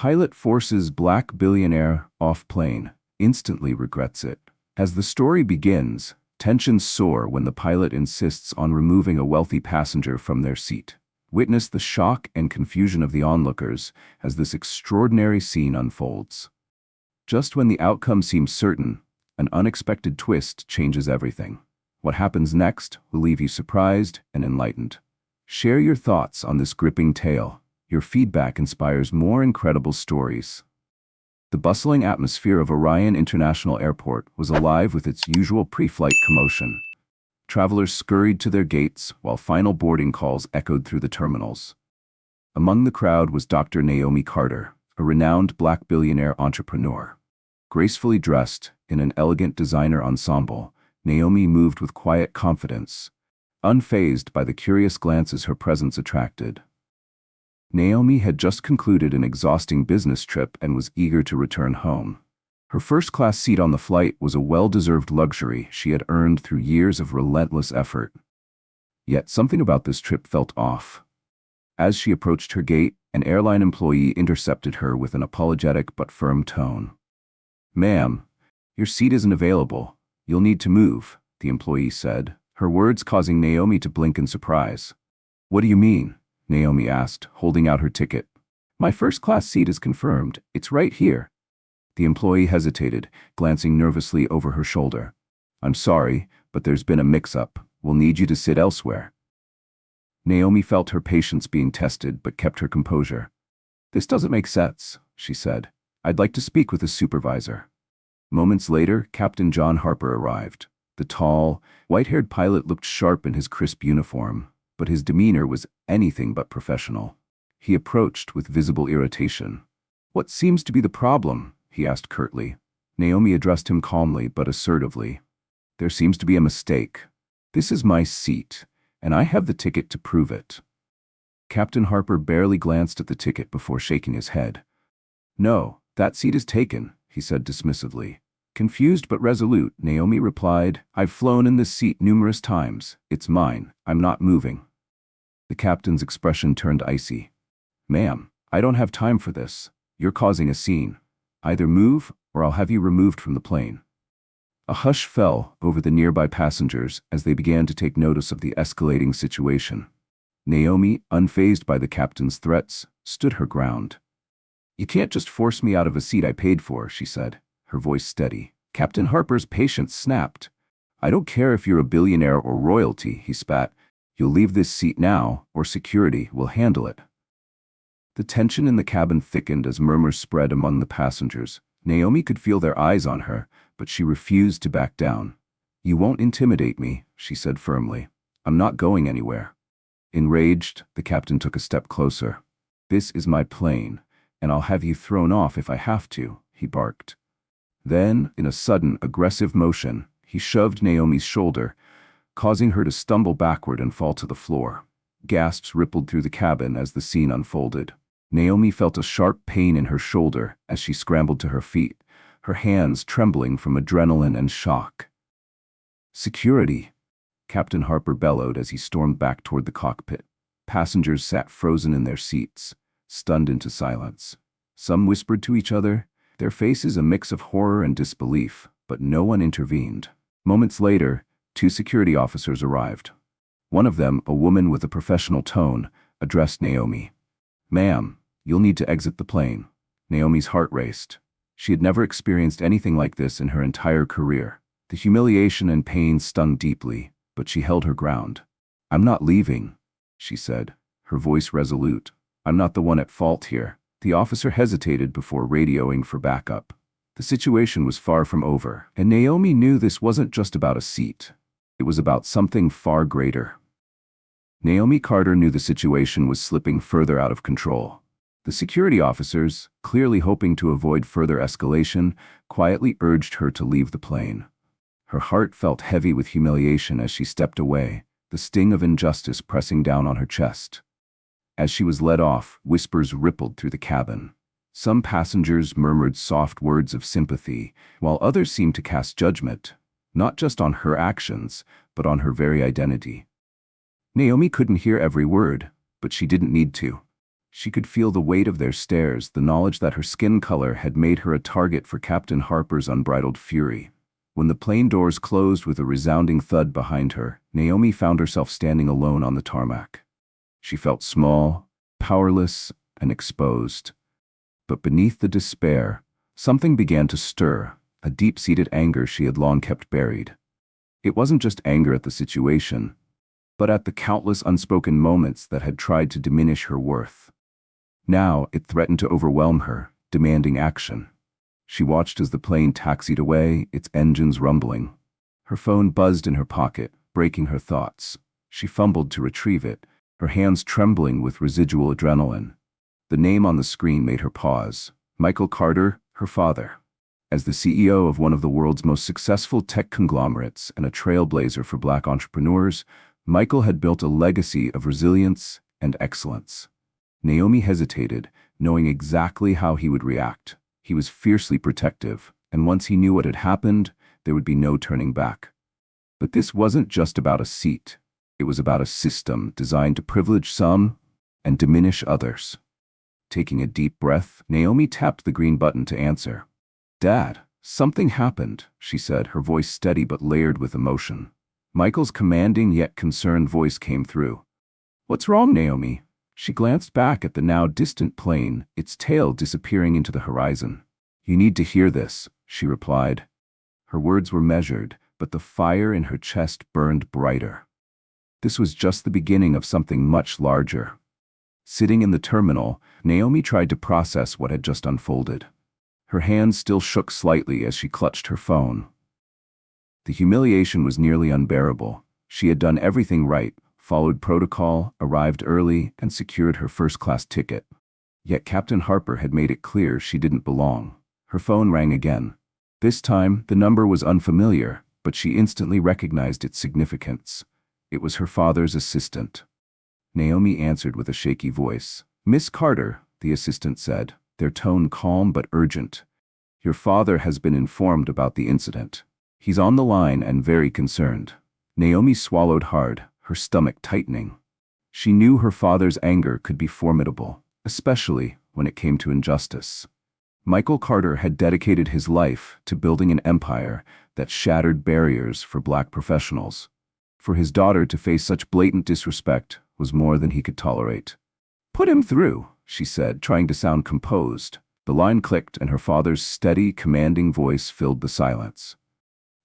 Pilot forces black billionaire off plane, instantly regrets it. As the story begins, tensions soar when the pilot insists on removing a wealthy passenger from their seat. Witness the shock and confusion of the onlookers as this extraordinary scene unfolds. Just when the outcome seems certain, an unexpected twist changes everything. What happens next will leave you surprised and enlightened. Share your thoughts on this gripping tale. Your feedback inspires more incredible stories. The bustling atmosphere of Orion International Airport was alive with its usual pre-flight commotion. Travelers scurried to their gates while final boarding calls echoed through the terminals. Among the crowd was Dr. Naomi Carter, a renowned black billionaire entrepreneur. Gracefully dressed in an elegant designer ensemble, Naomi moved with quiet confidence, unfazed by the curious glances her presence attracted. Naomi had just concluded an exhausting business trip and was eager to return home. Her first-class seat on the flight was a well-deserved luxury she had earned through years of relentless effort. Yet something about this trip felt off. As she approached her gate, an airline employee intercepted her with an apologetic but firm tone. "Ma'am, your seat isn't available. You'll need to move," the employee said, her words causing Naomi to blink in surprise. "What do you mean?" Naomi asked, holding out her ticket. "My first-class seat is confirmed. It's right here." The employee hesitated, glancing nervously over her shoulder. "I'm sorry, but there's been a mix-up. We'll need you to sit elsewhere." Naomi felt her patience being tested but kept her composure. "This doesn't make sense," she said. "I'd like to speak with a supervisor." Moments later, Captain John Harper arrived. The tall, white-haired pilot looked sharp in his crisp uniform, but his demeanor was anything but professional. He approached with visible irritation. "What seems to be the problem?" he asked curtly. Naomi addressed him calmly but assertively. "There seems to be a mistake. This is my seat, and I have the ticket to prove it." Captain Harper barely glanced at the ticket before shaking his head. "No, that seat is taken," he said dismissively. Confused but resolute, Naomi replied, "I've flown in this seat numerous times. It's mine. I'm not moving." The captain's expression turned icy. "Ma'am, I don't have time for this. You're causing a scene. Either move, or I'll have you removed from the plane." A hush fell over the nearby passengers as they began to take notice of the escalating situation. Naomi, unfazed by the captain's threats, stood her ground. "You can't just force me out of a seat I paid for," she said, her voice steady. Captain Harper's patience snapped. "I don't care if you're a billionaire or royalty," he spat. "You'll leave this seat now, or security will handle it." The tension in the cabin thickened as murmurs spread among the passengers. Naomi could feel their eyes on her, but she refused to back down. "You won't intimidate me," she said firmly. "I'm not going anywhere." Enraged, the captain took a step closer. "This is my plane, and I'll have you thrown off if I have to," he barked. Then, in a sudden, aggressive motion, he shoved Naomi's shoulder, causing her to stumble backward and fall to the floor. Gasps rippled through the cabin as the scene unfolded. Naomi felt a sharp pain in her shoulder as she scrambled to her feet, her hands trembling from adrenaline and shock. "Security!" Captain Harper bellowed as he stormed back toward the cockpit. Passengers sat frozen in their seats, stunned into silence. Some whispered to each other, their faces a mix of horror and disbelief, but no one intervened. Moments later, 2 security officers arrived. One of them, a woman with a professional tone, addressed Naomi. "Ma'am, you'll need to exit the plane." Naomi's heart raced. She had never experienced anything like this in her entire career. The humiliation and pain stung deeply, but she held her ground. "I'm not leaving," she said, her voice resolute. "I'm not the one at fault here." The officer hesitated before radioing for backup. The situation was far from over, and Naomi knew this wasn't just about a seat. It was about something far greater. Naomi Carter knew the situation was slipping further out of control. The security officers, clearly hoping to avoid further escalation, quietly urged her to leave the plane. Her heart felt heavy with humiliation as she stepped away, the sting of injustice pressing down on her chest. As she was led off, whispers rippled through the cabin. Some passengers murmured soft words of sympathy, while others seemed to cast judgment, not just on her actions, but on her very identity. Naomi couldn't hear every word, but she didn't need to. She could feel the weight of their stares, the knowledge that her skin color had made her a target for Captain Harper's unbridled fury. When the plane doors closed with a resounding thud behind her, Naomi found herself standing alone on the tarmac. She felt small, powerless, and exposed. But beneath the despair, something began to stir, a deep-seated anger she had long kept buried. It wasn't just anger at the situation, but at the countless unspoken moments that had tried to diminish her worth. Now it threatened to overwhelm her, demanding action. She watched as the plane taxied away, its engines rumbling. Her phone buzzed in her pocket, breaking her thoughts. She fumbled to retrieve it, her hands trembling with residual adrenaline. The name on the screen made her pause. Michael Carter, her father. As the CEO of one of the world's most successful tech conglomerates and a trailblazer for Black entrepreneurs, Michael had built a legacy of resilience and excellence. Naomi hesitated, knowing exactly how he would react. He was fiercely protective, and once he knew what had happened, there would be no turning back. But this wasn't just about a seat. It was about a system designed to privilege some and diminish others. Taking a deep breath, Naomi tapped the green button to answer. "Dad, something happened," she said, her voice steady but layered with emotion. Michael's commanding yet concerned voice came through. "What's wrong, Naomi?" She glanced back at the now distant plane, its tail disappearing into the horizon. "You need to hear this," she replied. Her words were measured, but the fire in her chest burned brighter. This was just the beginning of something much larger. Sitting in the terminal, Naomi tried to process what had just unfolded. Her hands still shook slightly as she clutched her phone. The humiliation was nearly unbearable. She had done everything right, followed protocol, arrived early, and secured her first-class ticket. Yet Captain Harper had made it clear she didn't belong. Her phone rang again. This time, the number was unfamiliar, but she instantly recognized its significance. It was her father's assistant. Naomi answered with a shaky voice. "Miss Carter," the assistant said, their tone calm but urgent. "Your father has been informed about the incident. He's on the line and very concerned." Naomi swallowed hard, her stomach tightening. She knew her father's anger could be formidable, especially when it came to injustice. Michael Carter had dedicated his life to building an empire that shattered barriers for Black professionals. For his daughter to face such blatant disrespect was more than he could tolerate. "Put him through," she said, trying to sound composed. The line clicked and her father's steady, commanding voice filled the silence.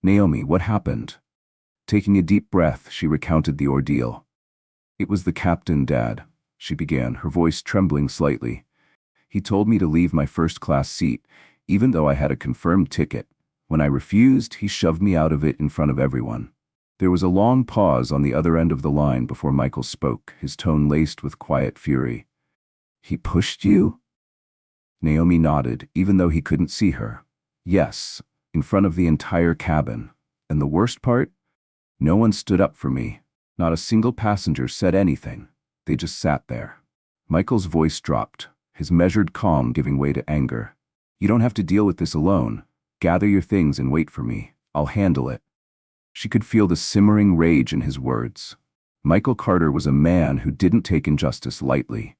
"Naomi, what happened?" Taking a deep breath, she recounted the ordeal. "It was the captain, Dad," she began, her voice trembling slightly. "He told me to leave my first-class seat, even though I had a confirmed ticket. When I refused, he shoved me out of it in front of everyone." There was a long pause on the other end of the line before Michael spoke, his tone laced with quiet fury. "He pushed you?" Naomi nodded, even though he couldn't see her. "Yes, in front of the entire cabin. And the worst part? No one stood up for me. Not a single passenger said anything. They just sat there." Michael's voice dropped, his measured calm giving way to anger. "You don't have to deal with this alone. Gather your things and wait for me. I'll handle it." She could feel the simmering rage in his words. Michael Carter was a man who didn't take injustice lightly.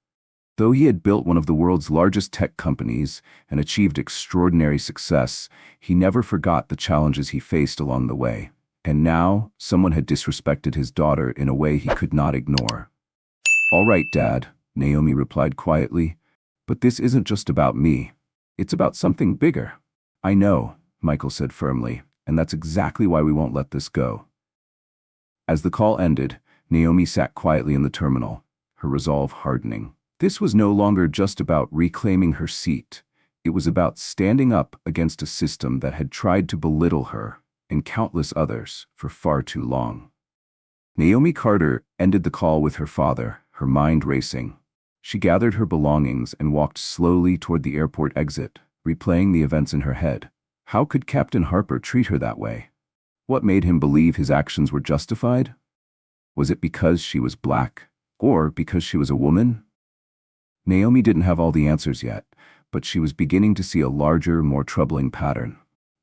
Though he had built one of the world's largest tech companies and achieved extraordinary success, he never forgot the challenges he faced along the way. And now, someone had disrespected his daughter in a way he could not ignore. "All right, Dad," Naomi replied quietly, "but this isn't just about me. It's about something bigger." "I know," Michael said firmly, "and that's exactly why we won't let this go." As the call ended, Naomi sat quietly in the terminal, her resolve hardening. This was no longer just about reclaiming her seat. It was about standing up against a system that had tried to belittle her and countless others for far too long. Naomi Carter ended the call with her father, her mind racing. She gathered her belongings and walked slowly toward the airport exit, replaying the events in her head. How could Captain Harper treat her that way? What made him believe his actions were justified? Was it because she was Black, or because she was a woman? Naomi didn't have all the answers yet, but she was beginning to see a larger, more troubling pattern.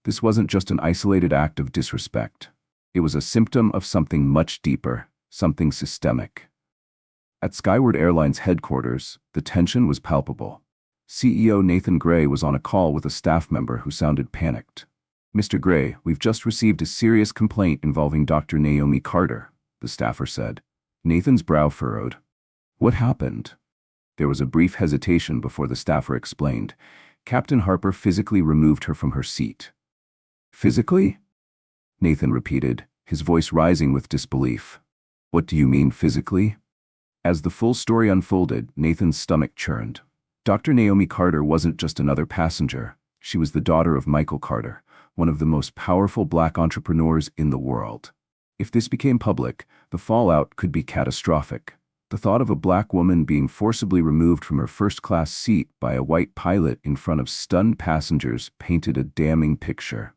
This wasn't just an isolated act of disrespect. It was a symptom of something much deeper, something systemic. At Skyward Airlines headquarters, the tension was palpable. CEO Nathan Gray was on a call with a staff member who sounded panicked. "Mr. Gray, we've just received a serious complaint involving Dr. Naomi Carter," the staffer said. Nathan's brow furrowed. "What happened?" There was a brief hesitation before the staffer explained. Captain Harper physically removed her from her seat. "Physically?" Nathan repeated, his voice rising with disbelief. "What do you mean physically?" As the full story unfolded, Nathan's stomach churned. Dr. Naomi Carter wasn't just another passenger. She was the daughter of Michael Carter, one of the most powerful black entrepreneurs in the world. If this became public, the fallout could be catastrophic. The thought of a black woman being forcibly removed from her first-class seat by a white pilot in front of stunned passengers painted a damning picture.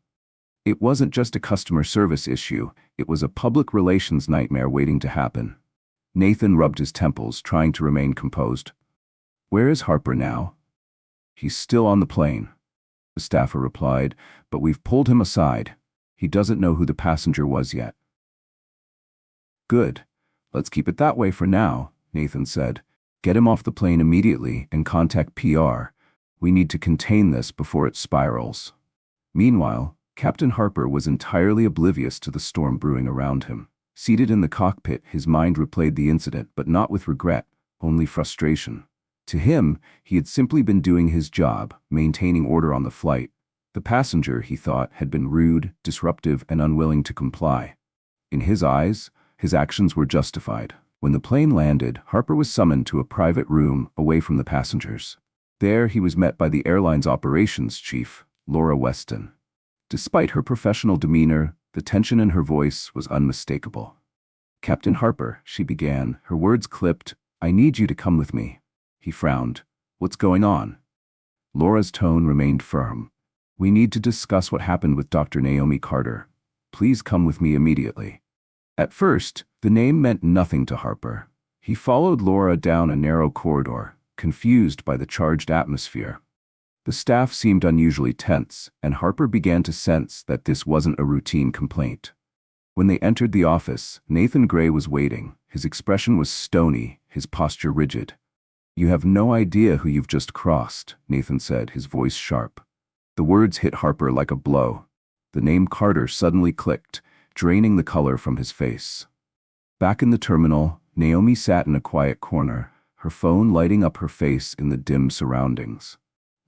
It wasn't just a customer service issue, it was a public relations nightmare waiting to happen. Nathan rubbed his temples, trying to remain composed. "Where is Harper now?" "He's still on the plane," the staffer replied, "but we've pulled him aside. He doesn't know who the passenger was yet." "Good. Let's keep it that way for now," Nathan said. "Get him off the plane immediately and contact PR. We need to contain this before it spirals." Meanwhile, Captain Harper was entirely oblivious to the storm brewing around him. Seated in the cockpit, his mind replayed the incident, but not with regret, only frustration. To him, he had simply been doing his job, maintaining order on the flight. The passenger, he thought, had been rude, disruptive, and unwilling to comply. In his eyes, his actions were justified. When the plane landed, Harper was summoned to a private room away from the passengers. There, he was met by the airline's operations chief, Laura Weston. Despite her professional demeanor, the tension in her voice was unmistakable. "Captain Harper," she began, her words clipped, "I need you to come with me." He frowned. "What's going on?" Laura's tone remained firm. "We need to discuss what happened with Dr. Naomi Carter. Please come with me immediately." At first, the name meant nothing to Harper. He followed Laura down a narrow corridor, confused by the charged atmosphere. The staff seemed unusually tense, and Harper began to sense that this wasn't a routine complaint. When they entered the office, Nathan Gray was waiting. His expression was stony, his posture rigid. "You have no idea who you've just crossed," Nathan said, his voice sharp. The words hit Harper like a blow. The name Carter suddenly clicked, draining the color from his face. Back in the terminal, Naomi sat in a quiet corner, her phone lighting up her face in the dim surroundings.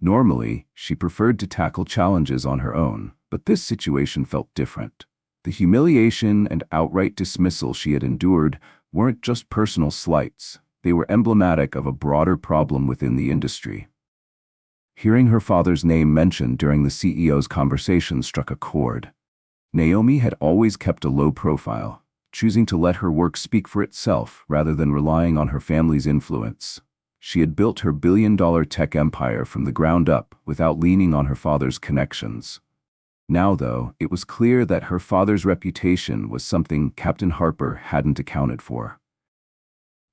Normally, she preferred to tackle challenges on her own, but this situation felt different. The humiliation and outright dismissal she had endured weren't just personal slights, they were emblematic of a broader problem within the industry. Hearing her father's name mentioned during the CEO's conversation struck a chord. Naomi had always kept a low profile, choosing to let her work speak for itself rather than relying on her family's influence. She had built her billion-dollar tech empire from the ground up without leaning on her father's connections. Now, though, it was clear that her father's reputation was something Captain Harper hadn't accounted for.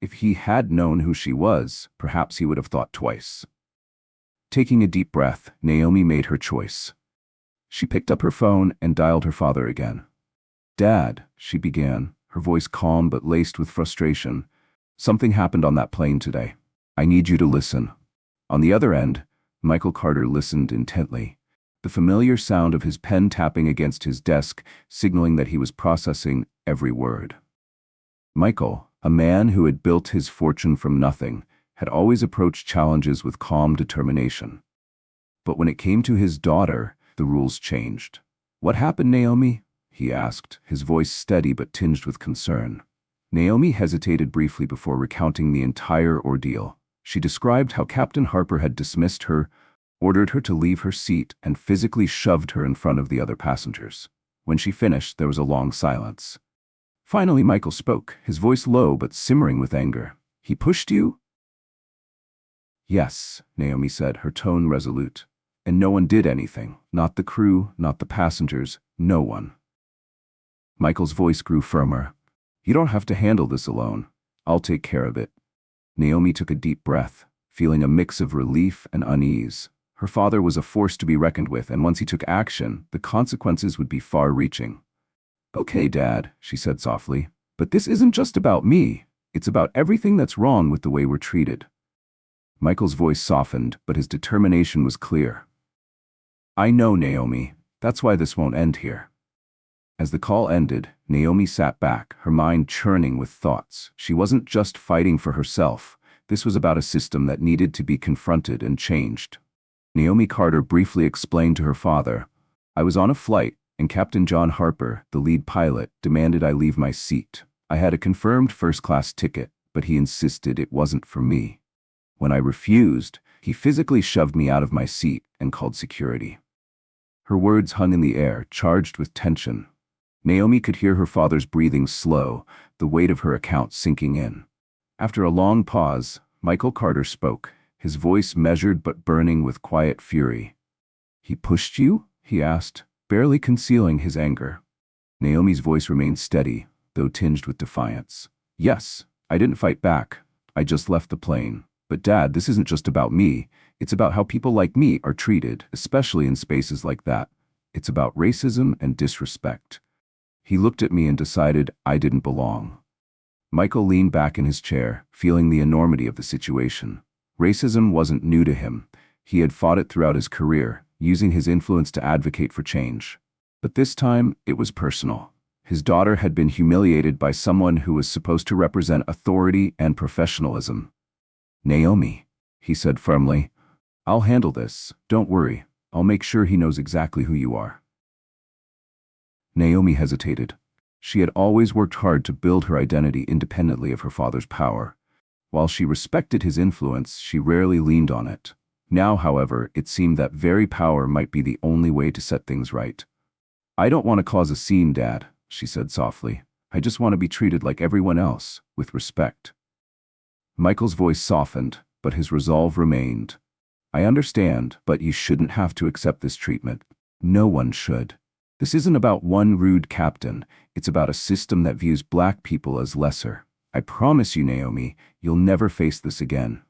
If he had known who she was, perhaps he would have thought twice. Taking a deep breath, Naomi made her choice. She picked up her phone and dialed her father again. "Dad," she began, her voice calm but laced with frustration, "something happened on that plane today. I need you to listen." On the other end, Michael Carter listened intently, the familiar sound of his pen tapping against his desk signaling that he was processing every word. Michael, a man who had built his fortune from nothing, had always approached challenges with calm determination. But when it came to his daughter, the rules changed. "What happened, Naomi?" he asked, his voice steady but tinged with concern. Naomi hesitated briefly before recounting the entire ordeal. She described how Captain Harper had dismissed her, ordered her to leave her seat, and physically shoved her in front of the other passengers. When she finished, there was a long silence. Finally, Michael spoke, his voice low but simmering with anger. "He pushed you?" "Yes," Naomi said, her tone resolute. "And no one did anything. Not the crew, not the passengers, no one." Michael's voice grew firmer. "You don't have to handle this alone. I'll take care of it." Naomi took a deep breath, feeling a mix of relief and unease. Her father was a force to be reckoned with, and once he took action, the consequences would be far-reaching. "Okay, Dad," she said softly, "but this isn't just about me. It's about everything that's wrong with the way we're treated." Michael's voice softened, but his determination was clear. "I know, Naomi. That's why this won't end here." As the call ended, Naomi sat back, her mind churning with thoughts. She wasn't just fighting for herself. This was about a system that needed to be confronted and changed. Naomi Carter briefly explained to her father, "I was on a flight, and Captain John Harper, the lead pilot, demanded I leave my seat. I had a confirmed first-class ticket, but he insisted it wasn't for me. When I refused, he physically shoved me out of my seat and called security." Her words hung in the air, charged with tension. Naomi could hear her father's breathing slow, the weight of her account sinking in. After a long pause, Michael Carter spoke, his voice measured but burning with quiet fury. "He pushed you?" he asked, barely concealing his anger. Naomi's voice remained steady, though tinged with defiance. "Yes, I didn't fight back. I just left the plane. But Dad, this isn't just about me. It's about how people like me are treated, especially in spaces like that. It's about racism and disrespect." He looked at me and decided I didn't belong. Michael leaned back in his chair, feeling the enormity of the situation. Racism wasn't new to him. He had fought it throughout his career, using his influence to advocate for change. But this time, it was personal. His daughter had been humiliated by someone who was supposed to represent authority and professionalism. "Naomi," he said firmly, "I'll handle this. Don't worry. I'll make sure he knows exactly who you are." Naomi hesitated. She had always worked hard to build her identity independently of her father's power. While she respected his influence, she rarely leaned on it. Now, however, it seemed that very power might be the only way to set things right. "I don't want to cause a scene, Dad," she said softly. "I just want to be treated like everyone else, with respect." Michael's voice softened, but his resolve remained. "I understand, but you shouldn't have to accept this treatment. No one should. This isn't about one rude captain. It's about a system that views black people as lesser. I promise you, Naomi, you'll never face this again."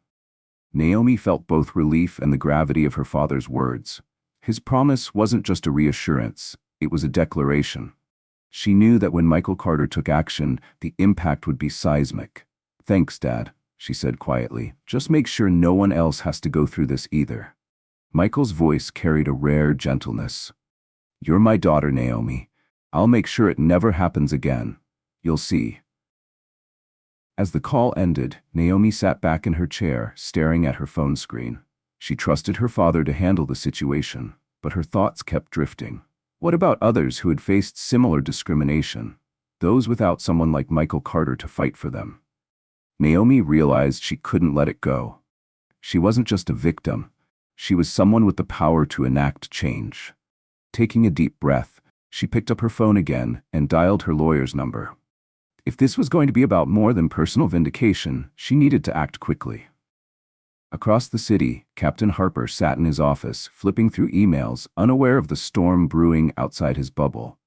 Naomi felt both relief and the gravity of her father's words. His promise wasn't just a reassurance, it was a declaration. She knew that when Michael Carter took action, the impact would be seismic. "Thanks, Dad," she said quietly. "Just make sure no one else has to go through this either." Michael's voice carried a rare gentleness. "You're my daughter, Naomi. I'll make sure it never happens again. You'll see." As the call ended, Naomi sat back in her chair, staring at her phone screen. She trusted her father to handle the situation, but her thoughts kept drifting. What about others who had faced similar discrimination? Those without someone like Michael Carter to fight for them. Naomi realized she couldn't let it go. She wasn't just a victim. She was someone with the power to enact change. Taking a deep breath, she picked up her phone again and dialed her lawyer's number. If this was going to be about more than personal vindication, she needed to act quickly. Across the city, Captain Harper sat in his office, flipping through emails, unaware of the storm brewing outside his bubble.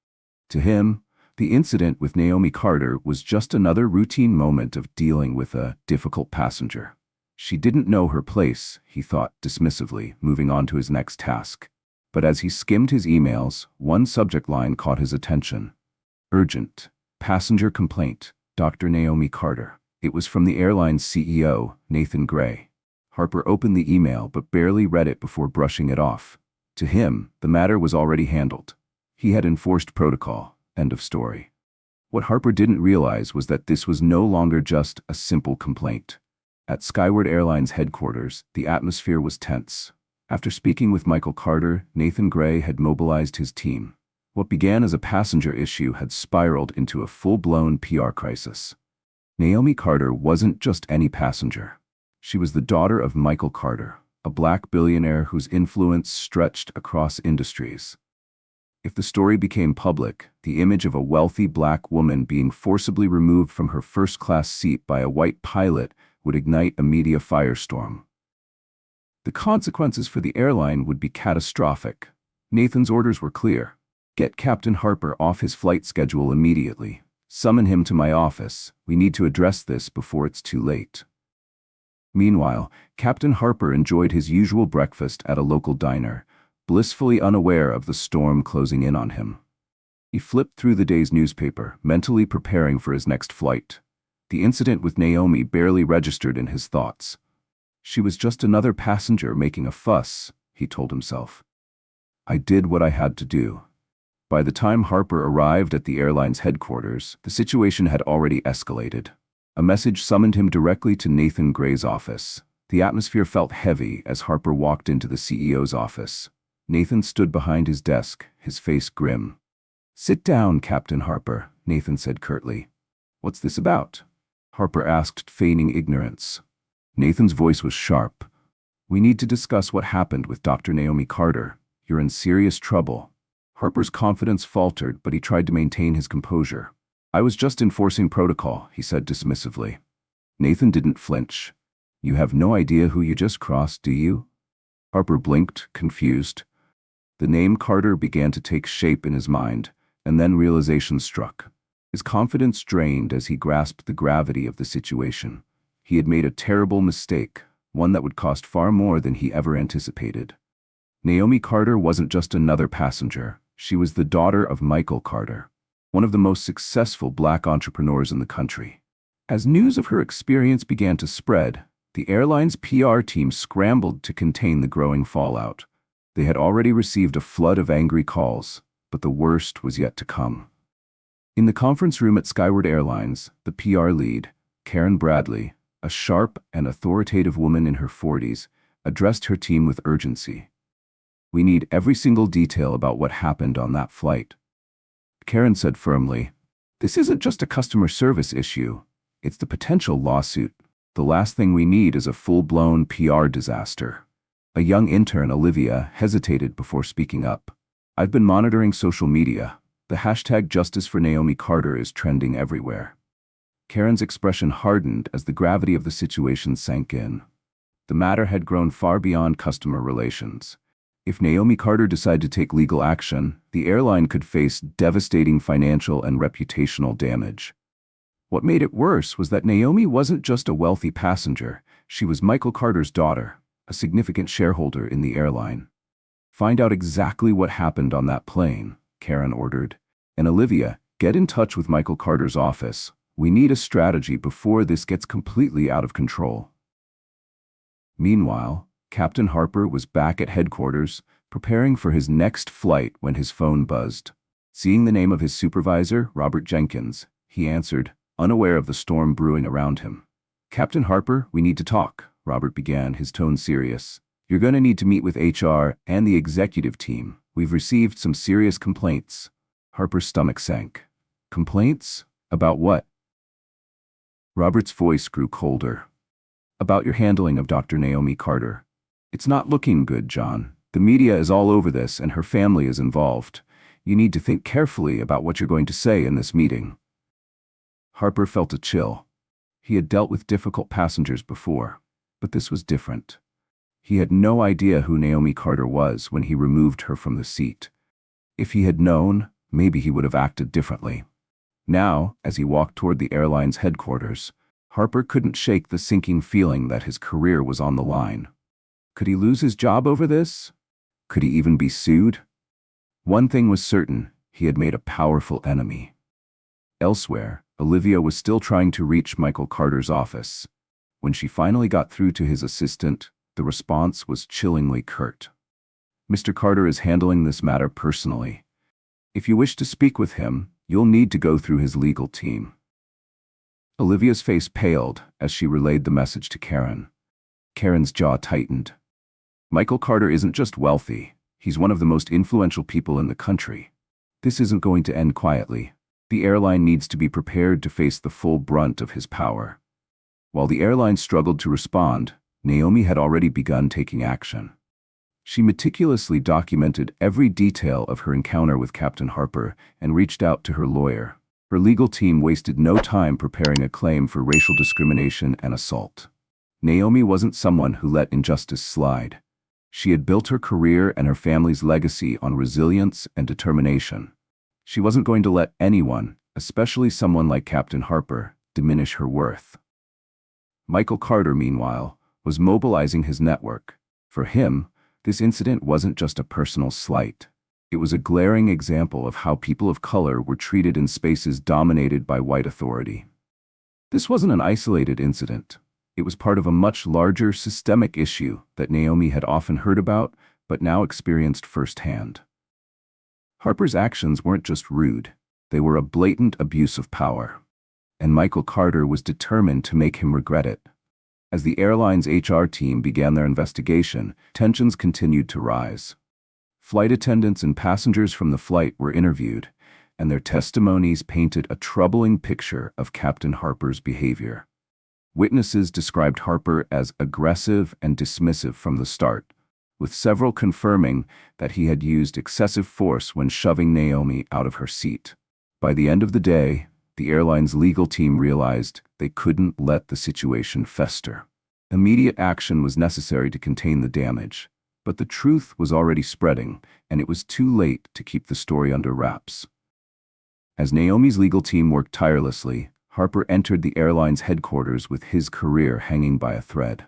To him, the incident with Naomi Carter was just another routine moment of dealing with a difficult passenger. She didn't know her place, he thought dismissively, moving on to his next task. But as he skimmed his emails, one subject line caught his attention. "Urgent. Passenger complaint. Dr. Naomi Carter." It was from the airline's CEO, Nathan Gray. Harper opened the email but barely read it before brushing it off. To him, the matter was already handled. He had enforced protocol. End of story. What Harper didn't realize was that this was no longer just a simple complaint. At Skyward Airlines headquarters, the atmosphere was tense. After speaking with Michael Carter, Nathan Gray had mobilized his team. What began as a passenger issue had spiraled into a full-blown PR crisis. Naomi Carter wasn't just any passenger. She was the daughter of Michael Carter, a black billionaire whose influence stretched across industries. If the story became public, the image of a wealthy black woman being forcibly removed from her first-class seat by a white pilot would ignite a media firestorm. The consequences for the airline would be catastrophic. Nathan's orders were clear. Get Captain Harper off his flight schedule immediately. Summon him to my office. We need to address this before it's too late. Meanwhile, Captain Harper enjoyed his usual breakfast at a local diner, blissfully unaware of the storm closing in on him. He flipped through the day's newspaper, mentally preparing for his next flight. The incident with Naomi barely registered in his thoughts. She was just another passenger making a fuss, he told himself. I did what I had to do. By the time Harper arrived at the airline's headquarters, the situation had already escalated. A message summoned him directly to Nathan Gray's office. The atmosphere felt heavy as Harper walked into the CEO's office. Nathan stood behind his desk, his face grim. Sit down, Captain Harper, Nathan said curtly. What's this about? Harper asked, feigning ignorance. Nathan's voice was sharp. We need to discuss what happened with Dr. Naomi Carter. You're in serious trouble. Harper's confidence faltered, but he tried to maintain his composure. I was just enforcing protocol, he said dismissively. Nathan didn't flinch. You have no idea who you just crossed, do you? Harper blinked, confused. The name Carter began to take shape in his mind, and then realization struck. His confidence drained as he grasped the gravity of the situation. He had made a terrible mistake, one that would cost far more than he ever anticipated. Naomi Carter wasn't just another passenger. She was the daughter of Michael Carter, one of the most successful black entrepreneurs in the country. As news of her experience began to spread, the airline's PR team scrambled to contain the growing fallout. They had already received a flood of angry calls, but the worst was yet to come. In the conference room at Skyward Airlines, the PR lead, Karen Bradley, a sharp and authoritative woman in her 40s, addressed her team with urgency. We need every single detail about what happened on that flight. Karen said firmly, this isn't just a customer service issue, it's the potential lawsuit. The last thing we need is a full-blown PR disaster. A young intern, Olivia, hesitated before speaking up. I've been monitoring social media. The hashtag Justice for Naomi Carter is trending everywhere. Karen's expression hardened as the gravity of the situation sank in. The matter had grown far beyond customer relations. If Naomi Carter decided to take legal action, the airline could face devastating financial and reputational damage. What made it worse was that Naomi wasn't just a wealthy passenger, she was Michael Carter's daughter, a significant shareholder in the airline. Find out exactly what happened on that plane, Karen ordered. And Olivia, get in touch with Michael Carter's office. We need a strategy before this gets completely out of control. Meanwhile, Captain Harper was back at headquarters, preparing for his next flight when his phone buzzed. Seeing the name of his supervisor, Robert Jenkins, he answered, unaware of the storm brewing around him. Captain Harper, we need to talk, Robert began, his tone serious. You're going to need to meet with HR and the executive team. We've received some serious complaints. Harper's stomach sank. Complaints? About what? Robert's voice grew colder. About your handling of Dr. Naomi Carter. It's not looking good, John. The media is all over this and her family is involved. You need to think carefully about what you're going to say in this meeting. Harper felt a chill. He had dealt with difficult passengers before, but this was different. He had no idea who Naomi Carter was when he removed her from the seat. If he had known, maybe he would have acted differently. Now, as he walked toward the airline's headquarters, Harper couldn't shake the sinking feeling that his career was on the line. Could he lose his job over this? Could he even be sued? One thing was certain, he had made a powerful enemy. Elsewhere, Olivia was still trying to reach Michael Carter's office. When she finally got through to his assistant, the response was chillingly curt. Mr. Carter is handling this matter personally. If you wish to speak with him, you'll need to go through his legal team. Olivia's face paled as she relayed the message to Karen. Karen's jaw tightened. Michael Carter isn't just wealthy, he's one of the most influential people in the country. This isn't going to end quietly. The airline needs to be prepared to face the full brunt of his power. While the airline struggled to respond, Naomi had already begun taking action. She meticulously documented every detail of her encounter with Captain Harper and reached out to her lawyer. Her legal team wasted no time preparing a claim for racial discrimination and assault. Naomi wasn't someone who let injustice slide. She had built her career and her family's legacy on resilience and determination. She wasn't going to let anyone, especially someone like Captain Harper, diminish her worth. Michael Carter, meanwhile, was mobilizing his network. For him, this incident wasn't just a personal slight. It was a glaring example of how people of color were treated in spaces dominated by white authority. This wasn't an isolated incident. It was part of a much larger systemic issue that Naomi had often heard about, but now experienced firsthand. Harper's actions weren't just rude. They were a blatant abuse of power. And Michael Carter was determined to make him regret it. As the airline's HR team began their investigation, tensions continued to rise. Flight attendants and passengers from the flight were interviewed, and their testimonies painted a troubling picture of Captain Harper's behavior. Witnesses described Harper as aggressive and dismissive from the start, with several confirming that he had used excessive force when shoving Naomi out of her seat. By the end of the day, the airline's legal team realized they couldn't let the situation fester. Immediate action was necessary to contain the damage, but the truth was already spreading, and it was too late to keep the story under wraps. As Naomi's legal team worked tirelessly, Harper entered the airline's headquarters with his career hanging by a thread.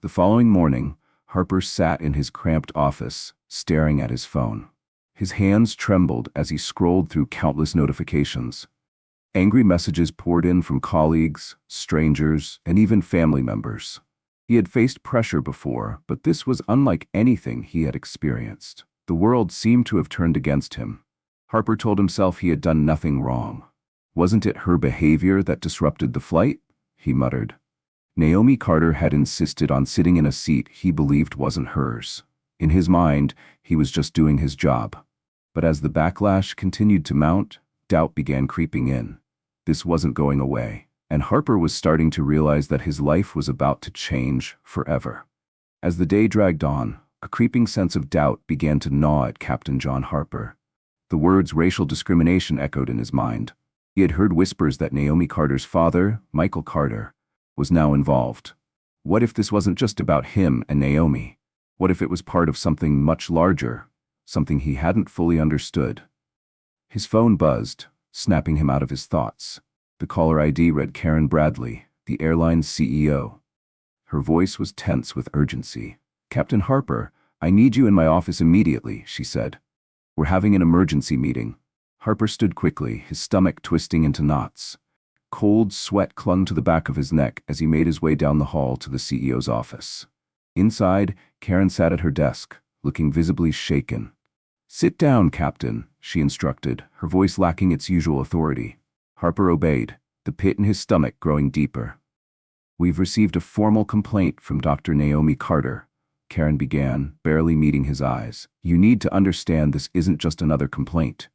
The following morning, Harper sat in his cramped office, staring at his phone. His hands trembled as he scrolled through countless notifications. Angry messages poured in from colleagues, strangers, and even family members. He had faced pressure before, but this was unlike anything he had experienced. The world seemed to have turned against him. Harper told himself he had done nothing wrong. Wasn't it her behavior that disrupted the flight? He muttered. Naomi Carter had insisted on sitting in a seat he believed wasn't hers. In his mind, he was just doing his job. But as the backlash continued to mount, doubt began creeping in. This wasn't going away, and Harper was starting to realize that his life was about to change forever. As the day dragged on, a creeping sense of doubt began to gnaw at Captain John Harper. The words racial discrimination echoed in his mind. He had heard whispers that Naomi Carter's father, Michael Carter, was now involved. What if this wasn't just about him and Naomi? What if it was part of something much larger, something he hadn't fully understood? His phone buzzed, snapping him out of his thoughts. The caller ID read Karen Bradley, the airline's CEO. Her voice was tense with urgency. "Captain Harper, I need you in my office immediately," she said. "We're having an emergency meeting." Harper stood quickly, his stomach twisting into knots. Cold sweat clung to the back of his neck as he made his way down the hall to the CEO's office. Inside, Karen sat at her desk, looking visibly shaken. "Sit down, Captain," she instructed, her voice lacking its usual authority. Harper obeyed, the pit in his stomach growing deeper. "We've received a formal complaint from Dr. Naomi Carter," Karen began, barely meeting his eyes. "You need to understand this isn't just another complaint."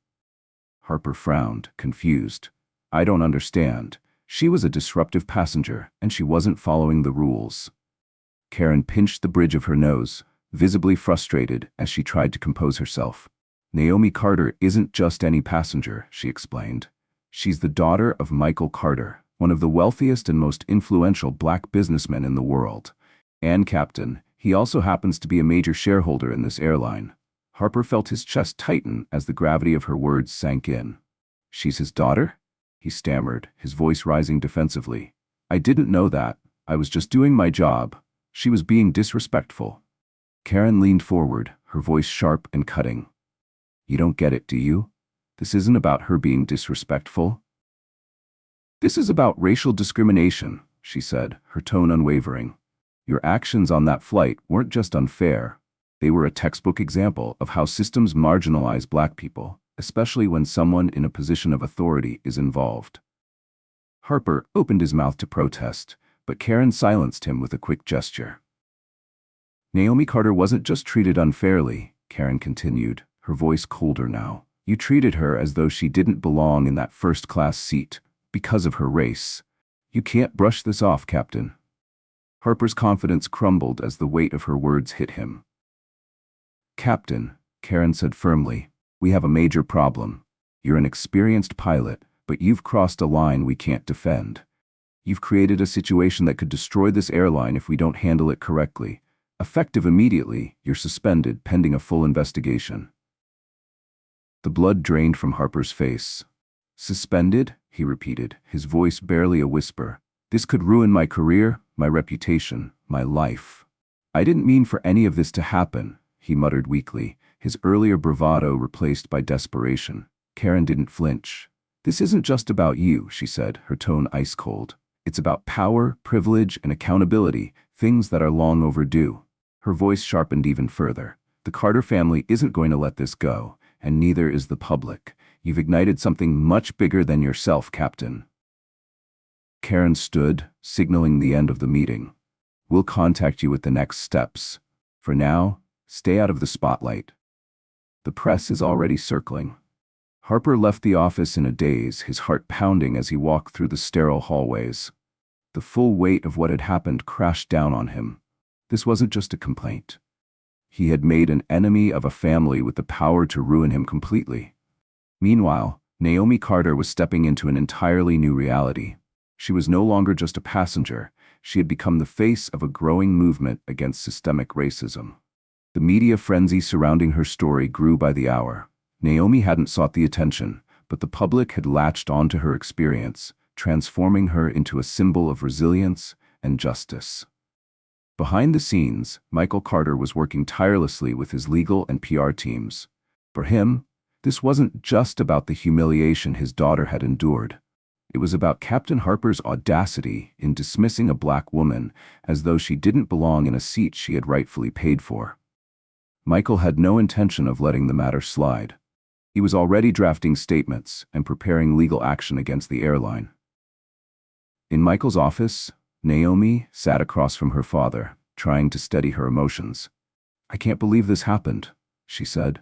Harper frowned, confused. "I don't understand. She was a disruptive passenger, and she wasn't following the rules." Karen pinched the bridge of her nose, visibly frustrated as she tried to compose herself. "Naomi Carter isn't just any passenger," she explained. "She's the daughter of Michael Carter, one of the wealthiest and most influential black businessmen in the world. And Captain, he also happens to be a major shareholder in this airline." Harper felt his chest tighten as the gravity of her words sank in. "She's his daughter?" he stammered, his voice rising defensively. "I didn't know that. I was just doing my job. She was being disrespectful." Karen leaned forward, her voice sharp and cutting. "You don't get it, do you? This isn't about her being disrespectful. This is about racial discrimination," she said, her tone unwavering. "Your actions on that flight weren't just unfair. They were a textbook example of how systems marginalize black people, especially when someone in a position of authority is involved." Harper opened his mouth to protest, but Karen silenced him with a quick gesture. "Naomi Carter wasn't just treated unfairly," Karen continued, her voice colder now. "You treated her as though she didn't belong in that first-class seat, because of her race. You can't brush this off, Captain." Harper's confidence crumbled as the weight of her words hit him. "Captain," Karen said firmly, "we have a major problem. You're an experienced pilot, but you've crossed a line we can't defend. You've created a situation that could destroy this airline if we don't handle it correctly. Effective immediately, you're suspended pending a full investigation." The blood drained from Harper's face. "Suspended?" he repeated, his voice barely a whisper. "This could ruin my career, my reputation, my life." "I didn't mean for any of this to happen," he muttered weakly, his earlier bravado replaced by desperation. Karen didn't flinch. "This isn't just about you," she said, her tone ice-cold. It's about power, privilege, and accountability, things that are long overdue. Her voice sharpened even further. The Carter family isn't going to let this go, and neither is the public. You've ignited something much bigger than yourself, Captain. Karen stood, signaling the end of the meeting. We'll contact you with the next steps. For now, stay out of the spotlight. The press is already circling. Harper left the office in a daze, his heart pounding as he walked through the sterile hallways. The full weight of what had happened crashed down on him. This wasn't just a complaint. He had made an enemy of a family with the power to ruin him completely. Meanwhile, Naomi Carter was stepping into an entirely new reality. She was no longer just a passenger. She had become the face of a growing movement against systemic racism. The media frenzy surrounding her story grew by the hour. Naomi hadn't sought the attention, but the public had latched onto her experience, transforming her into a symbol of resilience and justice. Behind the scenes, Michael Carter was working tirelessly with his legal and PR teams. For him, this wasn't just about the humiliation his daughter had endured. It was about Captain Harper's audacity in dismissing a black woman as though she didn't belong in a seat she had rightfully paid for. Michael had no intention of letting the matter slide. He was already drafting statements and preparing legal action against the airline. In Michael's office, Naomi sat across from her father, trying to steady her emotions. "I can't believe this happened," she said,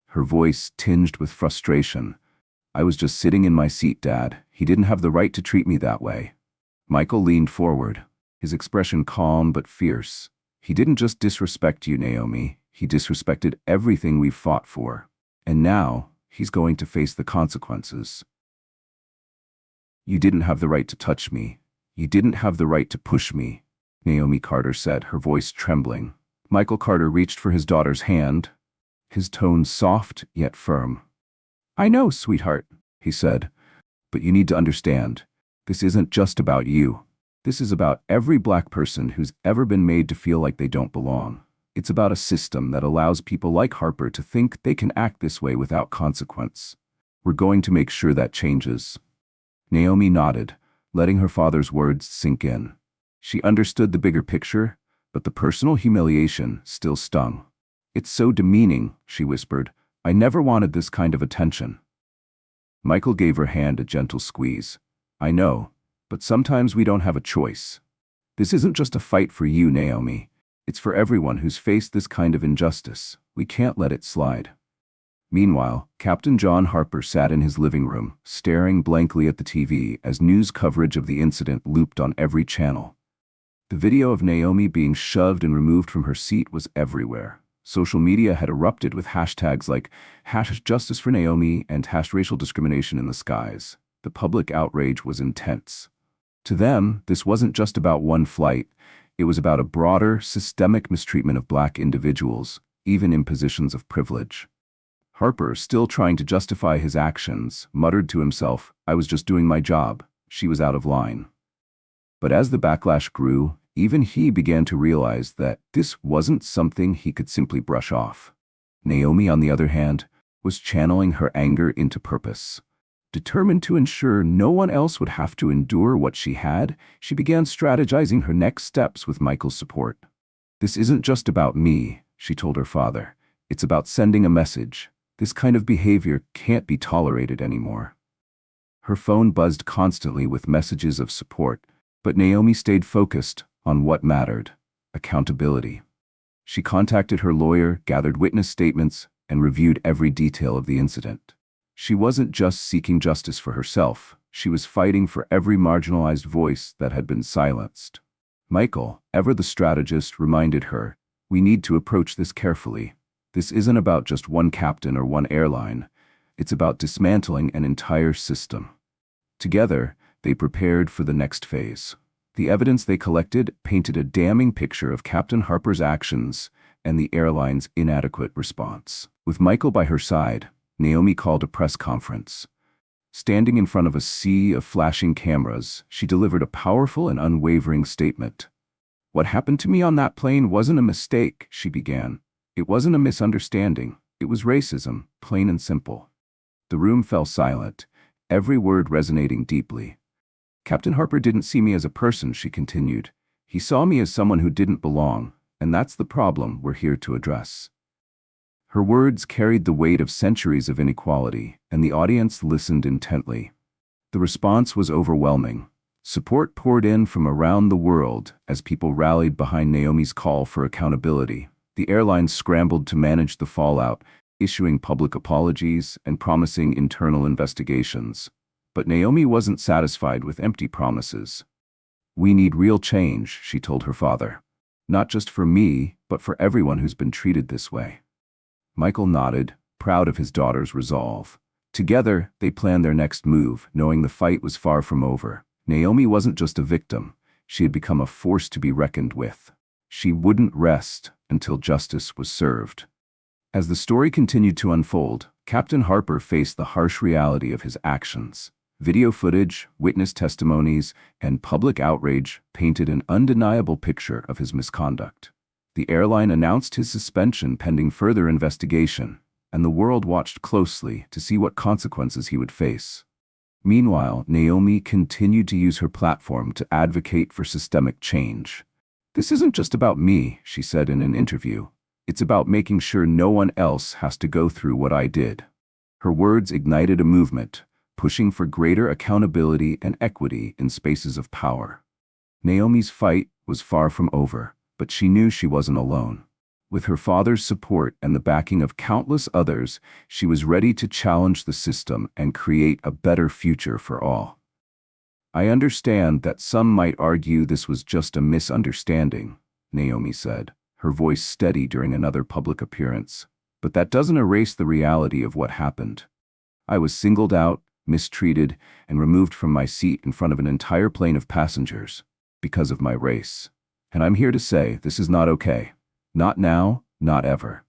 her voice tinged with frustration. "I was just sitting in my seat, Dad. He didn't have the right to treat me that way." Michael leaned forward, his expression calm but fierce. "He didn't just disrespect you, Naomi. He disrespected everything we've fought for. And now, he's going to face the consequences. You didn't have the right to touch me. You didn't have the right to push me," Naomi Carter said, her voice trembling. Michael Carter reached for his daughter's hand, his tone soft yet firm. "I know, sweetheart," he said, "but you need to understand, this isn't just about you. This is about every black person who's ever been made to feel like they don't belong. It's about a system that allows people like Harper to think they can act this way without consequence. We're going to make sure that changes." Naomi nodded, letting her father's words sink in. She understood the bigger picture, but the personal humiliation still stung. "It's so demeaning," she whispered. "I never wanted this kind of attention." Michael gave her hand a gentle squeeze. "I know, but sometimes we don't have a choice. This isn't just a fight for you, Naomi. It's for everyone who's faced this kind of injustice. We can't let it slide." Meanwhile, Captain John Harper sat in his living room, staring blankly at the TV as news coverage of the incident looped on every channel. The video of Naomi being shoved and removed from her seat was everywhere. Social media had erupted with hashtags like #JusticeForNaomi and #racial discrimination in the skies. The public outrage was intense. To them, this wasn't just about one flight. It was about a broader, systemic mistreatment of black individuals, even in positions of privilege. Harper, still trying to justify his actions, muttered to himself, "I was just doing my job. She was out of line." But as the backlash grew, even he began to realize that this wasn't something he could simply brush off. Naomi, on the other hand, was channeling her anger into purpose. Determined to ensure no one else would have to endure what she had, she began strategizing her next steps with Michael's support. "This isn't just about me," she told her father. "It's about sending a message. This kind of behavior can't be tolerated anymore." Her phone buzzed constantly with messages of support, but Naomi stayed focused on what mattered: accountability. She contacted her lawyer, gathered witness statements, and reviewed every detail of the incident. She wasn't just seeking justice for herself, she was fighting for every marginalized voice that had been silenced. Michael, ever the strategist, reminded her, "We need to approach this carefully. This isn't about just one captain or one airline. It's about dismantling an entire system." Together, they prepared for the next phase. The evidence they collected painted a damning picture of Captain Harper's actions and the airline's inadequate response. With Michael by her side, Naomi called a press conference. Standing in front of a sea of flashing cameras, she delivered a powerful and unwavering statement. "What happened to me on that plane wasn't a mistake," she began. "It wasn't a misunderstanding. It was racism, plain and simple." The room fell silent, every word resonating deeply. Captain Harper didn't see me as a person, she continued. He saw me as someone who didn't belong, and that's the problem we're here to address. Her words carried the weight of centuries of inequality, and the audience listened intently. The response was overwhelming. Support poured in from around the world as people rallied behind Naomi's call for accountability. The airlines scrambled to manage the fallout, issuing public apologies and promising internal investigations. But Naomi wasn't satisfied with empty promises. We need real change, she told her father. Not just for me, but for everyone who's been treated this way. Michael nodded, proud of his daughter's resolve. Together, they planned their next move, knowing the fight was far from over. Naomi wasn't just a victim. She had become a force to be reckoned with. She wouldn't rest until justice was served. As the story continued to unfold, Captain Harper faced the harsh reality of his actions. Video footage, witness testimonies, and public outrage painted an undeniable picture of his misconduct. The airline announced his suspension pending further investigation, and the world watched closely to see what consequences he would face. Meanwhile, Naomi continued to use her platform to advocate for systemic change. This isn't just about me, she said in an interview. It's about making sure no one else has to go through what I did. Her words ignited a movement, pushing for greater accountability and equity in spaces of power. Naomi's fight was far from over, but she knew she wasn't alone. With her father's support and the backing of countless others, she was ready to challenge the system and create a better future for all. I understand that some might argue this was just a misunderstanding, Naomi said, her voice steady during another public appearance. But that doesn't erase the reality of what happened. I was singled out, mistreated, and removed from my seat in front of an entire plane of passengers because of my race. And I'm here to say this is not okay. Not now, not ever.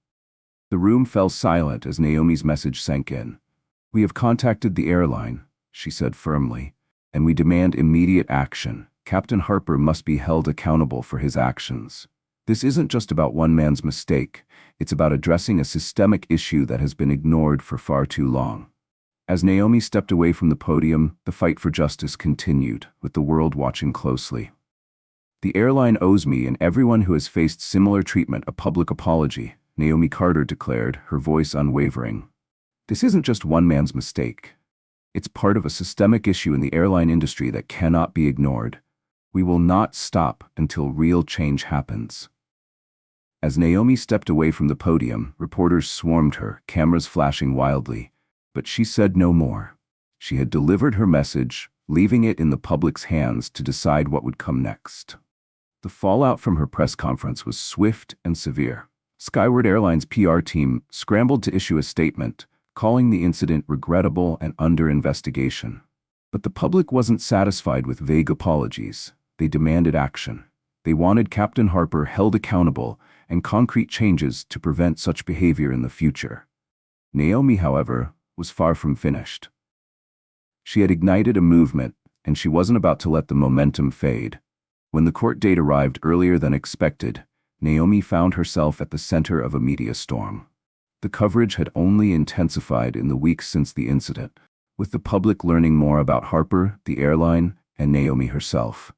The room fell silent as Naomi's message sank in. We have contacted the airline, she said firmly, and we demand immediate action. Captain Harper must be held accountable for his actions. This isn't just about one man's mistake. It's about addressing a systemic issue that has been ignored for far too long. As Naomi stepped away from the podium, the fight for justice continued, with the world watching closely. The airline owes me and everyone who has faced similar treatment a public apology, Naomi Carter declared, her voice unwavering. This isn't just one man's mistake. It's part of a systemic issue in the airline industry that cannot be ignored. We will not stop until real change happens. As Naomi stepped away from the podium, reporters swarmed her, cameras flashing wildly. But she said no more. She had delivered her message, leaving it in the public's hands to decide what would come next. The fallout from her press conference was swift and severe. Skyward Airlines' PR team scrambled to issue a statement, calling the incident regrettable and under investigation. But the public wasn't satisfied with vague apologies. They demanded action. They wanted Captain Harper held accountable and concrete changes to prevent such behavior in the future. Naomi, however, was far from finished. She had ignited a movement, and she wasn't about to let the momentum fade. When the court date arrived earlier than expected, Naomi found herself at the center of a media storm. The coverage had only intensified in the weeks since the incident, with the public learning more about Harper, the airline, and Naomi herself.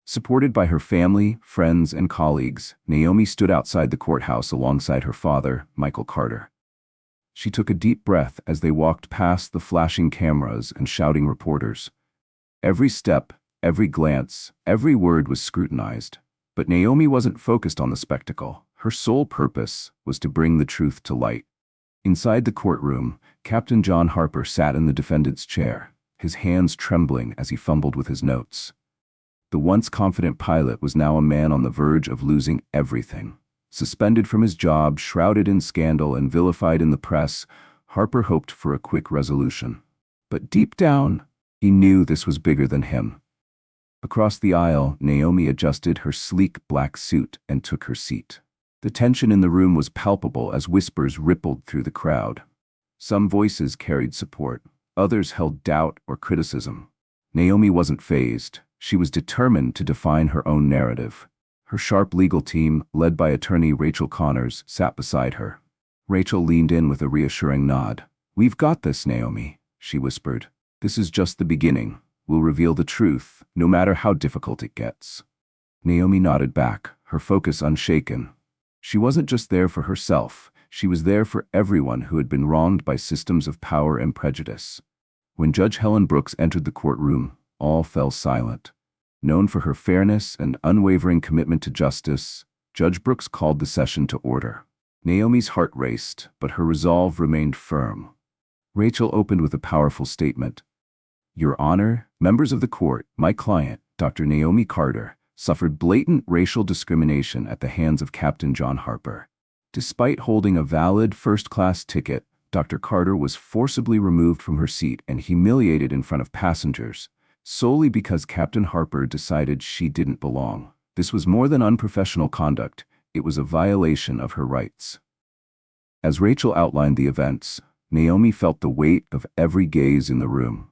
Supported by her family, friends, and colleagues, Naomi stood outside the courthouse alongside her father, Michael Carter. She took a deep breath as they walked past the flashing cameras and shouting reporters. Every step, every glance, every word was scrutinized. But Naomi wasn't focused on the spectacle. Her sole purpose was to bring the truth to light. Inside the courtroom, Captain John Harper sat in the defendant's chair, his hands trembling as he fumbled with his notes. The once confident pilot was now a man on the verge of losing everything. Suspended from his job, shrouded in scandal, and vilified in the press, Harper hoped for a quick resolution. But deep down, he knew this was bigger than him. Across the aisle, Naomi adjusted her sleek black suit and took her seat. The tension in the room was palpable as whispers rippled through the crowd. Some voices carried support, others held doubt or criticism. Naomi wasn't fazed. She was determined to define her own narrative. Her sharp legal team, led by attorney Rachel Connors, sat beside her. Rachel leaned in with a reassuring nod. "We've got this, Naomi," she whispered. "This is just the beginning. We'll reveal the truth, no matter how difficult it gets." Naomi nodded back, her focus unshaken. She wasn't just there for herself, she was there for everyone who had been wronged by systems of power and prejudice. When Judge Helen Brooks entered the courtroom, all fell silent. Known for her fairness and unwavering commitment to justice, Judge Brooks called the session to order. Naomi's heart raced, but her resolve remained firm. Rachel opened with a powerful statement. "Your Honor, members of the court, my client, Dr. Naomi Carter, suffered blatant racial discrimination at the hands of Captain John Harper. Despite holding a valid first-class ticket, Dr. Carter was forcibly removed from her seat and humiliated in front of passengers, solely because Captain Harper decided she didn't belong. This was more than unprofessional conduct, it was a violation of her rights." As Rachel outlined the events, Naomi felt the weight of every gaze in the room.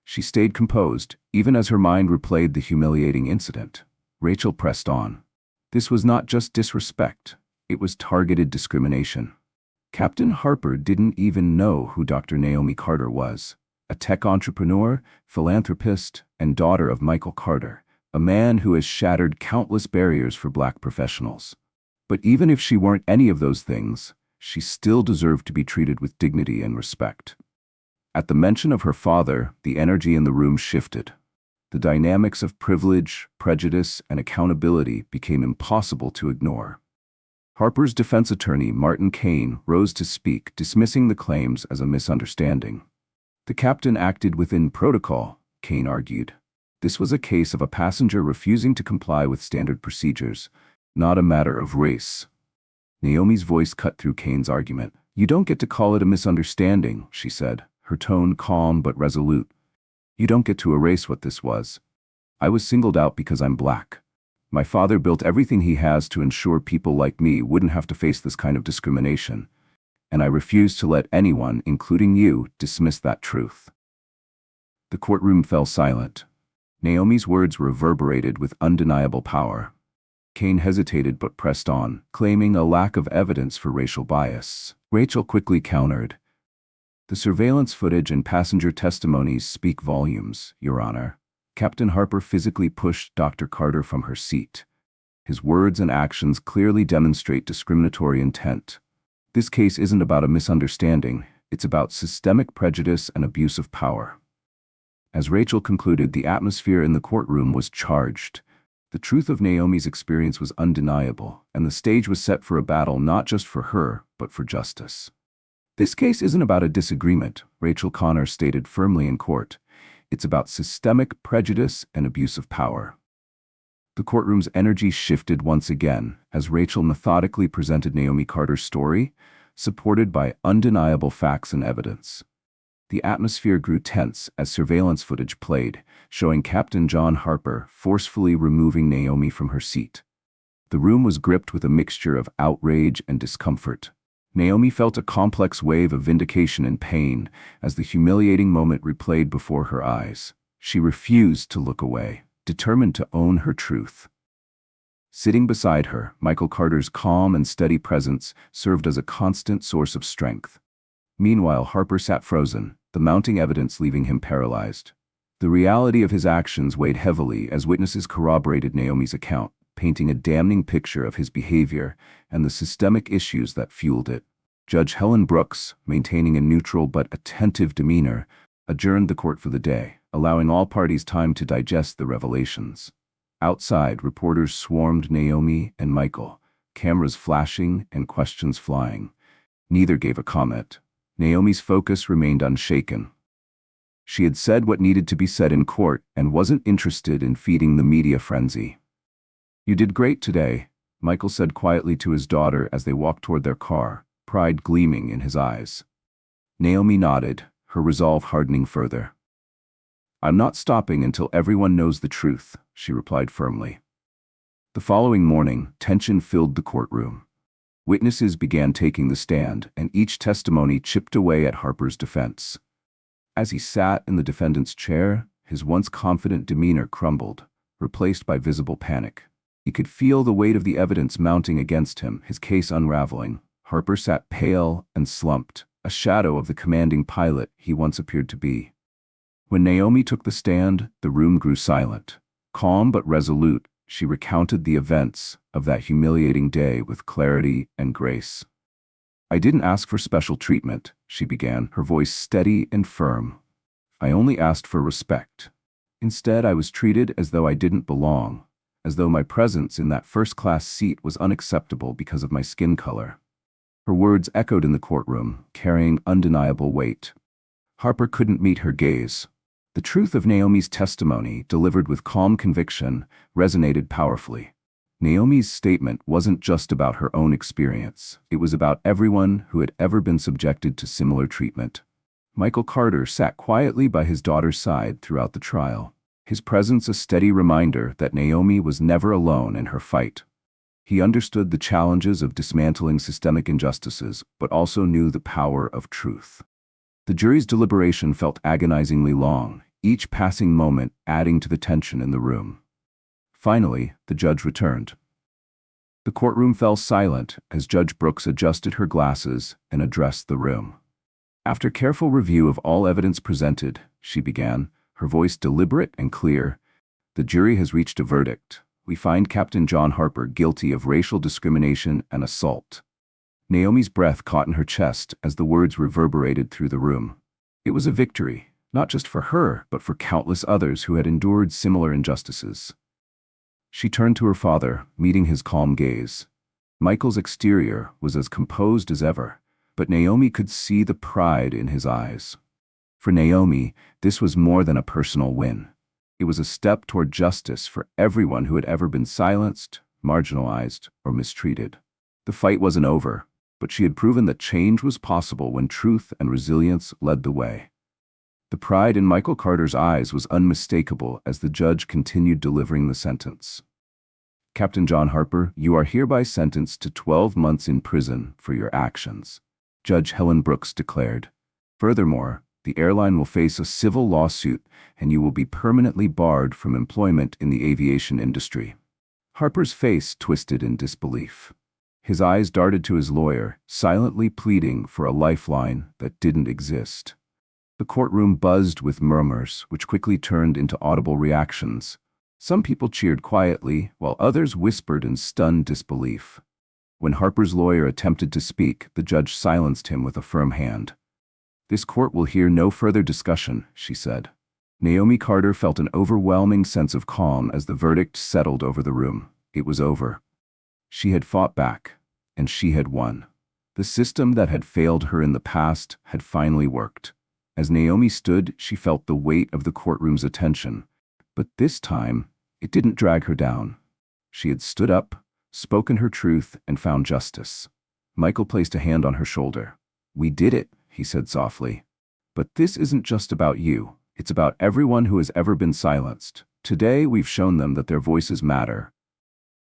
She stayed composed, even as her mind replayed the humiliating incident. Rachel pressed on. This was not just disrespect, it was targeted discrimination. Captain Harper didn't even know who Dr. Naomi Carter was, a tech entrepreneur, philanthropist, and daughter of Michael Carter, a man who has shattered countless barriers for Black professionals. But even if she weren't any of those things, she still deserved to be treated with dignity and respect. At the mention of her father, the energy in the room shifted. The dynamics of privilege, prejudice, and accountability became impossible to ignore. Harper's defense attorney, Martin Kane, rose to speak, dismissing the claims as a misunderstanding. The captain acted within protocol, Kane argued. This was a case of a passenger refusing to comply with standard procedures, not a matter of race. Naomi's voice cut through Kane's argument. "You don't get to call it a misunderstanding," she said, her tone calm but resolute. "You don't get to erase what this was. I was singled out because I'm Black. My father built everything he has to ensure people like me wouldn't have to face this kind of discrimination, and I refuse to let anyone, including you, dismiss that truth." The courtroom fell silent. Naomi's words reverberated with undeniable power. Kane hesitated but pressed on, claiming a lack of evidence for racial bias. Rachel quickly countered. "The surveillance footage and passenger testimonies speak volumes, Your Honor. Captain Harper physically pushed Dr. Carter from her seat. His words and actions clearly demonstrate discriminatory intent. This case isn't about a misunderstanding, it's about systemic prejudice and abuse of power." As Rachel concluded, the atmosphere in the courtroom was charged. The truth of Naomi's experience was undeniable, and the stage was set for a battle not just for her, but for justice. "This case isn't about a disagreement," Rachel Connor stated firmly in court. "It's about systemic prejudice and abuse of power." The courtroom's energy shifted once again as Rachel methodically presented Naomi Carter's story, supported by undeniable facts and evidence. The atmosphere grew tense as surveillance footage played, showing Captain John Harper forcefully removing Naomi from her seat. The room was gripped with a mixture of outrage and discomfort. Naomi felt a complex wave of vindication and pain as the humiliating moment replayed before her eyes. She refused to look away, determined to own her truth. Sitting beside her, Michael Carter's calm and steady presence served as a constant source of strength. Meanwhile, Harper sat frozen, the mounting evidence leaving him paralyzed. The reality of his actions weighed heavily as witnesses corroborated Naomi's account, painting a damning picture of his behavior and the systemic issues that fueled it. Judge Helen Brooks, maintaining a neutral but attentive demeanor, adjourned the court for the day, allowing all parties time to digest the revelations. Outside, reporters swarmed Naomi and Michael, cameras flashing and questions flying. Neither gave a comment. Naomi's focus remained unshaken. She had said what needed to be said in court and wasn't interested in feeding the media frenzy. "You did great today," Michael said quietly to his daughter as they walked toward their car, pride gleaming in his eyes. Naomi nodded, her resolve hardening further. "I'm not stopping until everyone knows the truth," she replied firmly. The following morning, tension filled the courtroom. Witnesses began taking the stand, and each testimony chipped away at Harper's defense. As he sat in the defendant's chair, his once confident demeanor crumbled, replaced by visible panic. He could feel the weight of the evidence mounting against him, his case unraveling. Harper sat pale and slumped, a shadow of the commanding pilot he once appeared to be. When Naomi took the stand, the room grew silent. Calm but resolute, she recounted the events of that humiliating day with clarity and grace. "I didn't ask for special treatment," she began, her voice steady and firm. "I only asked for respect. Instead, I was treated as though I didn't belong, as though my presence in that first-class seat was unacceptable because of my skin color." Her words echoed in the courtroom, carrying undeniable weight. Harper couldn't meet her gaze. The truth of Naomi's testimony, delivered with calm conviction, resonated powerfully. Naomi's statement wasn't just about her own experience. It was about everyone who had ever been subjected to similar treatment. Michael Carter sat quietly by his daughter's side throughout the trial, his presence a steady reminder that Naomi was never alone in her fight. He understood the challenges of dismantling systemic injustices, but also knew the power of truth. The jury's deliberation felt agonizingly long, each passing moment adding to the tension in the room. Finally, the judge returned. The courtroom fell silent as Judge Brooks adjusted her glasses and addressed the room. "After careful review of all evidence presented," she began, her voice deliberate and clear, "the jury has reached a verdict. We find Captain John Harper guilty of racial discrimination and assault." Naomi's breath caught in her chest as the words reverberated through the room. It was a victory, not just for her, but for countless others who had endured similar injustices. She turned to her father, meeting his calm gaze. Michael's exterior was as composed as ever, but Naomi could see the pride in his eyes. For Naomi, this was more than a personal win. It was a step toward justice for everyone who had ever been silenced, marginalized, or mistreated. The fight wasn't over, but she had proven that change was possible when truth and resilience led the way. The pride in Michael Carter's eyes was unmistakable as the judge continued delivering the sentence. "Captain John Harper, you are hereby sentenced to 12 months in prison for your actions," Judge Helen Brooks declared. "Furthermore, the airline will face a civil lawsuit and you will be permanently barred from employment in the aviation industry." Harper's face twisted in disbelief. His eyes darted to his lawyer, silently pleading for a lifeline that didn't exist. The courtroom buzzed with murmurs, which quickly turned into audible reactions. Some people cheered quietly, while others whispered in stunned disbelief. When Harper's lawyer attempted to speak, the judge silenced him with a firm hand. "This court will hear no further discussion," she said. Naomi Carter felt an overwhelming sense of calm as the verdict settled over the room. It was over. She had fought back, and she had won. The system that had failed her in the past had finally worked. As Naomi stood, she felt the weight of the courtroom's attention. But this time, it didn't drag her down. She had stood up, spoken her truth, and found justice. Michael placed a hand on her shoulder. "We did it," he said softly. "But this isn't just about you. It's about everyone who has ever been silenced. Today, we've shown them that their voices matter."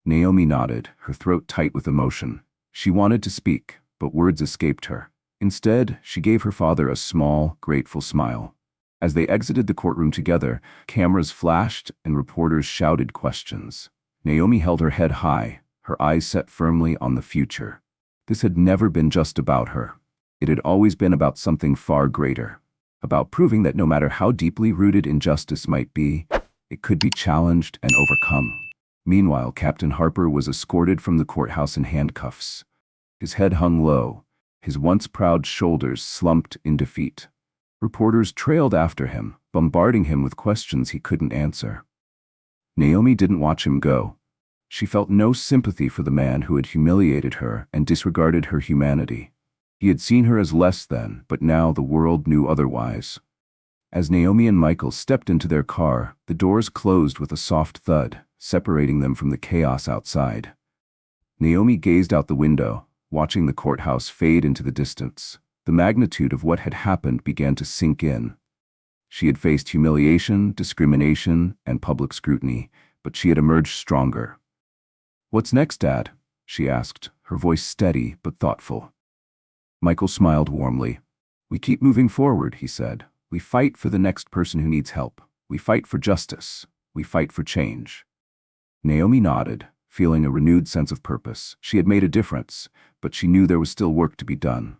Naomi nodded, her throat tight with emotion. She wanted to speak, but words escaped her. Instead, she gave her father a small, grateful smile. As they exited the courtroom together, cameras flashed and reporters shouted questions. Naomi held her head high, her eyes set firmly on the future. This had never been just about her. It had always been about something far greater. About proving that no matter how deeply rooted injustice might be, it could be challenged and overcome. Meanwhile, Captain Harper was escorted from the courthouse in handcuffs. His head hung low, his once proud shoulders slumped in defeat. Reporters trailed after him, bombarding him with questions he couldn't answer. Naomi didn't watch him go. She felt no sympathy for the man who had humiliated her and disregarded her humanity. He had seen her as less than, but now the world knew otherwise. As Naomi and Michael stepped into their car, the doors closed with a soft thud, separating them from the chaos outside. Naomi gazed out the window, watching the courthouse fade into the distance. The magnitude of what had happened began to sink in. She had faced humiliation, discrimination, and public scrutiny, but she had emerged stronger. "What's next, Dad?" she asked, her voice steady but thoughtful. Michael smiled warmly. "We keep moving forward," he said. "We fight for the next person who needs help. We fight for justice. We fight for change." Naomi nodded, feeling a renewed sense of purpose. She had made a difference, but she knew there was still work to be done.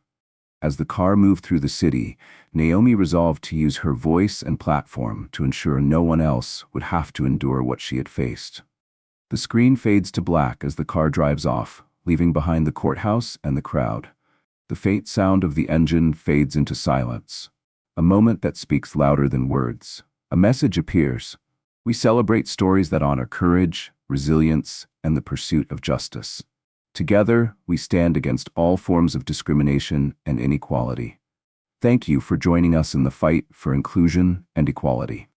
As the car moved through the city, Naomi resolved to use her voice and platform to ensure no one else would have to endure what she had faced. The screen fades to black as the car drives off, leaving behind the courthouse and the crowd. The faint sound of the engine fades into silence. A moment that speaks louder than words. A message appears. We celebrate stories that honor courage, resilience, and the pursuit of justice. Together, we stand against all forms of discrimination and inequality. Thank you for joining us in the fight for inclusion and equality.